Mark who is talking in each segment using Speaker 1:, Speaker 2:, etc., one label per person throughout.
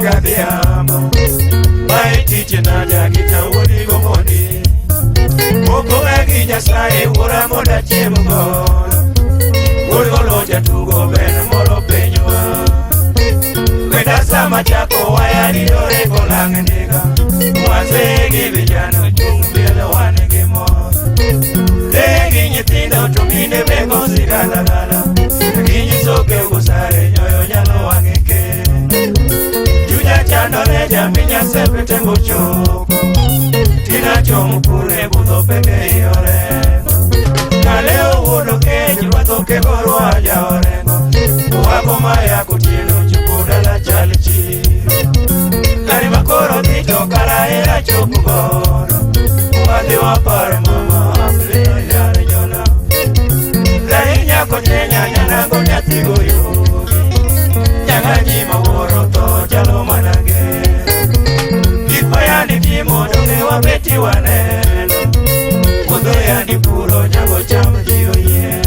Speaker 1: Gadhiambo Mai tiche na jagita wodi gomoni Oko egi nyasaye ura moda chiemo Wodi oloja tugo ben moro penywa Weda sama chako wayani dore kolang ndiga Mwanze egi vijano chung bila wanege mo Legi nyithindo tumine bego sigala gala Kinyi soke ugusare nyoyo nyalo wangeke Chano reja minya sepe tengo choko Tina chomu pure budo peke yorego Kaleo udo keji wato ke goro aja orego Uwako maya kutino chukuda la chalichi Kari makoro dito kara era choku goro Uwadi wapare mama aplino yare jona Kari nyako nyenya nyanango nyatigo yugi Nyanganyi maworo to chalo manage Kipayani pimo donge wabeti waneno Kudo yani puro nyango chamu jiyo ye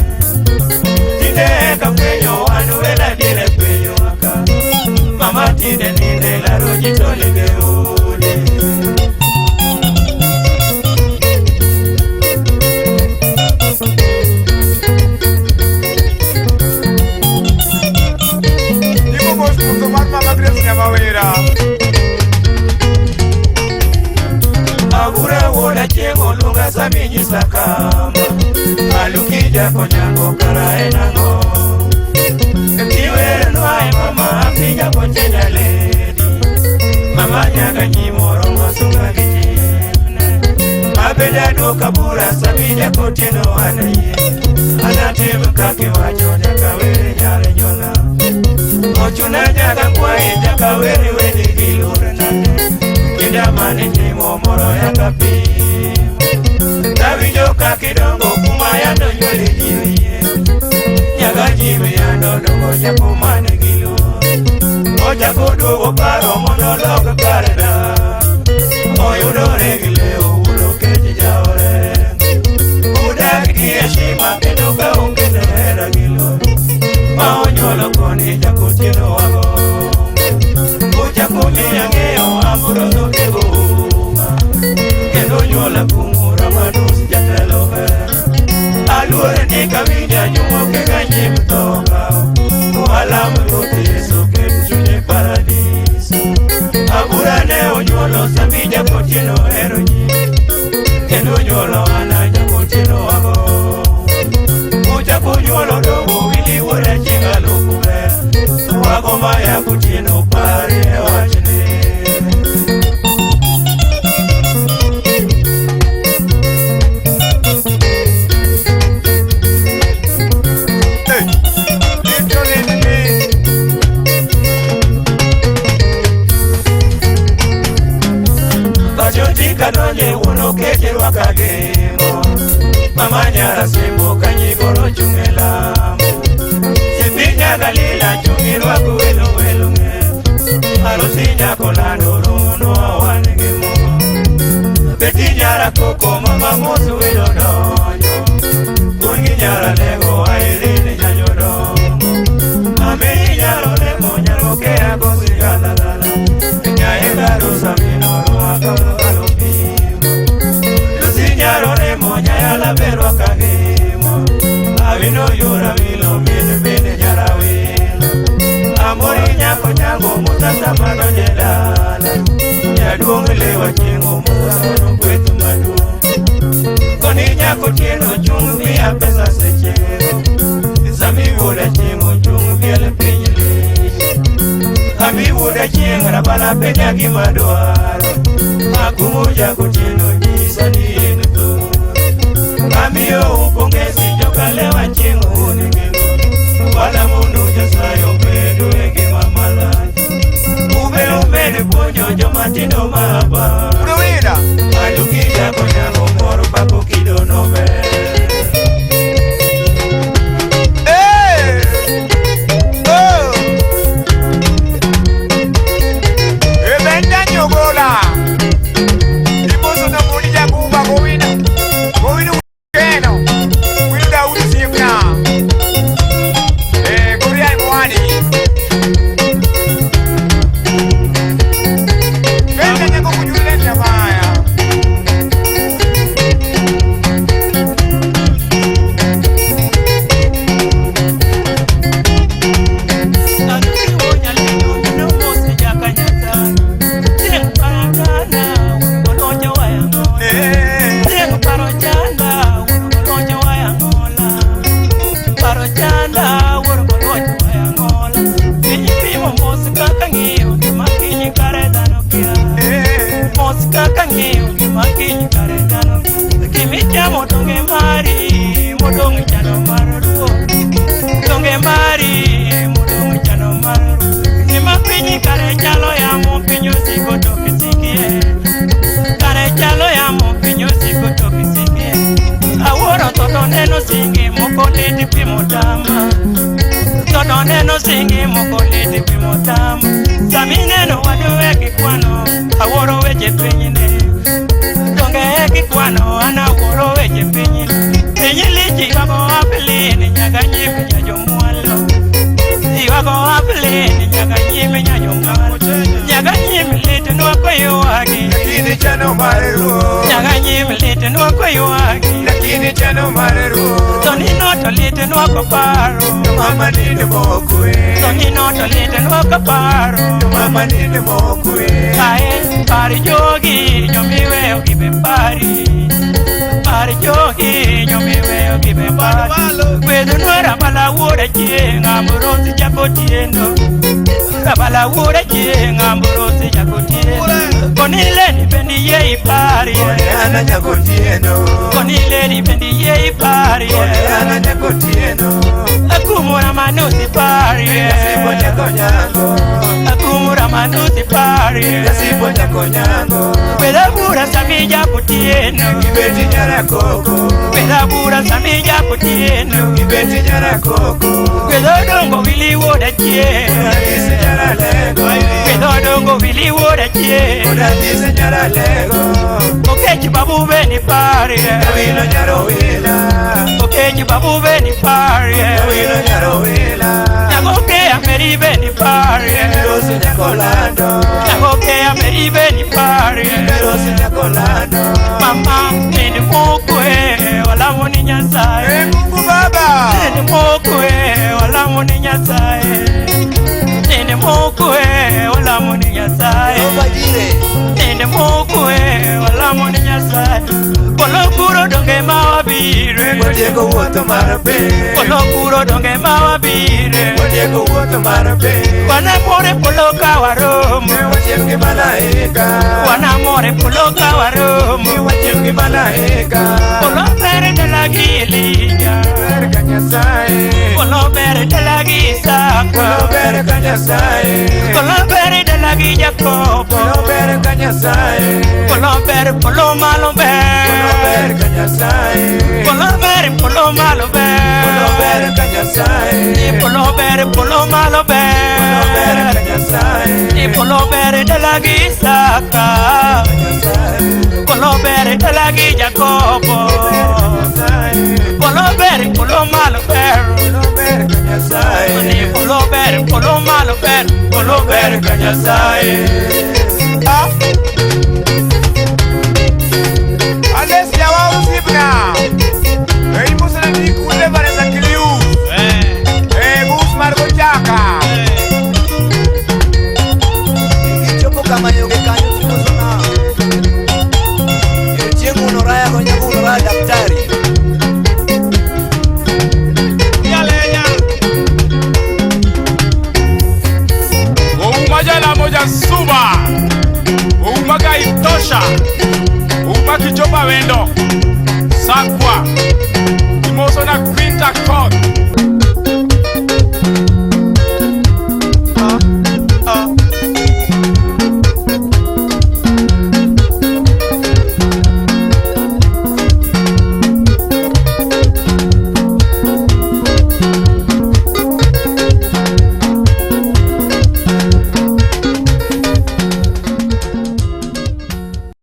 Speaker 1: Tinde kampenyo wanu wela dile penyo waka Mama tinde ninde la roji tolige udi Agura wola chengo lunga saminyi sakama Alukija konyango kara enango Kiwere nuai mama apija kochenya ledi Mama nyaga nyimoro masunga gijine Abeda doka bura sabija kotino anaye Anatimu kake wacho jakawere nyare nyona Ochuna nyaga kwa jakawere wedi gilure nane Kidamani nimo moro yanga pimo Tavijo kakidongo kuma yando nywele jiwe Nyaga jiwe yando dongo japumane gilo Oja kudugo paro monologa karena Oyudore gileo ulo keji jaore Udaki kieshima keduka ukene hera gilo Maonyolo koni jakutino wago Uja kumia ngeo amburo zotego Kendo nyola kumura manusi jatelo Aluore nika vinja nyumo keganye mtoka Kuhalamu yote yesu ketuchunye paradiso Abura neo nyolo sabija kotino heronyi Kendo nyolo ananya kotino wago Uja kunyolo dogo wili wore chinga lukube Wago maya kutino pari wachine Kadonye uno keche wakagemo Mama nyara sembo kanyigoro chungelamu Sipinya galila chungirwa kuwelo welo nge Alusi nyako lando runo awanegemo Beti nyara koko mama mosu welo donyo Kungi nyara lego airini nyanyo dongo Ame nyaro lego nyaro kea gosi galalala Nyaega rusa minoro akalo Nyarone monya yala berwa kagemo Avino yura vilo mene nyarawilo Amori nyako nyango mutasa mano nyedala Nyaduong lewa chingo mutasa kwetu madu Koni nyako chino chungi ya pesa sechero Sami wuda chingo chungi ele pinyili Ami wuda chingo rabala penya kimaduaro Akumuja kuchino jisa dienu Amio upongezi jokalewa chingu unigego Wala mundu jasayo pedu egi mamalani Ube umene ponyo jomatindo mahaba Uruwida Alukija konyango moro papo kido nove la wor ko lo ya ngol ni pimo mosika kangiyo makini kare dano kia mosika kangiyo makini kare dano kimi chamo tonge mari modong chano maruo tonge mari modong chano maruo ni mapini kare chalo ya mo pinyo siko to kisikie kare chalo ya mo pinyo siko to kisikie aworo toto neno singi moko liti pimotama toto neno singi moko liti pimotama sami neno waduwe kikwano aworo weche penyine donge kikwano ana aworo weche penyine penyilichi wako apelini nyaga nyimi nyajomwalo wako apelini nyaga nyimi nyajomwalo nyaga nyimi liti nwako yuwagi
Speaker 2: lakini chano mareru
Speaker 1: nyaga nyimi liti nwako yuwagi
Speaker 2: lakini chano mareru
Speaker 1: Toni noto lite nwako paro
Speaker 2: mama ninde mokwe
Speaker 1: Toni noto lite nwako paro
Speaker 2: mama ninde mokwe
Speaker 1: Kae pari jogi nyomiweo gibe pari Pari jogi nyomiweo gibe pari Kwedu nwera bala wura chie ngamburosi jako tiendo Rabala wura chie ngamburosi jako tiendo Konile ni bendi ye ipari
Speaker 2: ana jako tiendo
Speaker 1: Konile ni bendi ye ipari
Speaker 2: ana jako tiendo
Speaker 1: Akumura manusi pari
Speaker 2: Sipo jako nyango
Speaker 1: Akumura manusi pari
Speaker 2: Sipo jako nyango
Speaker 1: Kweda bura samija kutieno
Speaker 2: Ibeti nyara koko
Speaker 1: Kweda bura samija kutieno
Speaker 2: Ibeti nyara koko
Speaker 1: Kweda dongo wili woda chie
Speaker 2: Unadisi nyara lego
Speaker 1: Kweda dongo wili woda chie
Speaker 2: Unadisi nyara lego
Speaker 1: Okechi babu beni pari
Speaker 2: Wilo nyaro wila
Speaker 1: Okechi babu beni pari
Speaker 2: Wilo nyaro wila
Speaker 1: Nagoke ameri beni pari
Speaker 2: Rosi nyakolando
Speaker 1: Nagoke ameri beni pari
Speaker 2: Rosi nyakolando
Speaker 1: Mama nini mokwe wala moni nyasaye
Speaker 2: Mungu baba
Speaker 1: Nini mokwe wala moni nyasaye Nini mokwe wala moni nyasaye
Speaker 2: Obadire
Speaker 1: Nini mokwe wala moni nyasaye Polo kuro donge mawabire
Speaker 2: Wadiego woto marape
Speaker 1: Polo kuro donge mawabire
Speaker 2: Wadiego woto marape
Speaker 1: Wanamore polo kawaromo
Speaker 2: Wadiego malaika
Speaker 1: Wanamore polo kawaromo
Speaker 2: Wadiego malaika
Speaker 1: Polo bere de la gilija
Speaker 2: Berka nyasaye
Speaker 1: Polo bere de la gisaka
Speaker 2: Berka nyasaye
Speaker 1: Polo bere de la gijacobo
Speaker 2: Berka nyasaye
Speaker 1: Polo bere polo malo bere
Speaker 2: Berka nyasaye
Speaker 1: Polo bere polo malo bere
Speaker 2: Berka nyasaye
Speaker 1: Polo bere polo malo
Speaker 2: Berka
Speaker 1: bere
Speaker 2: nyasaye
Speaker 1: Polo bere de la gisaka Polo bere de la gijacobo Polo bere polo malo bere
Speaker 2: Berka nyasaye
Speaker 1: Polo bere polo malo bere Polo bere
Speaker 2: Berka nyasaye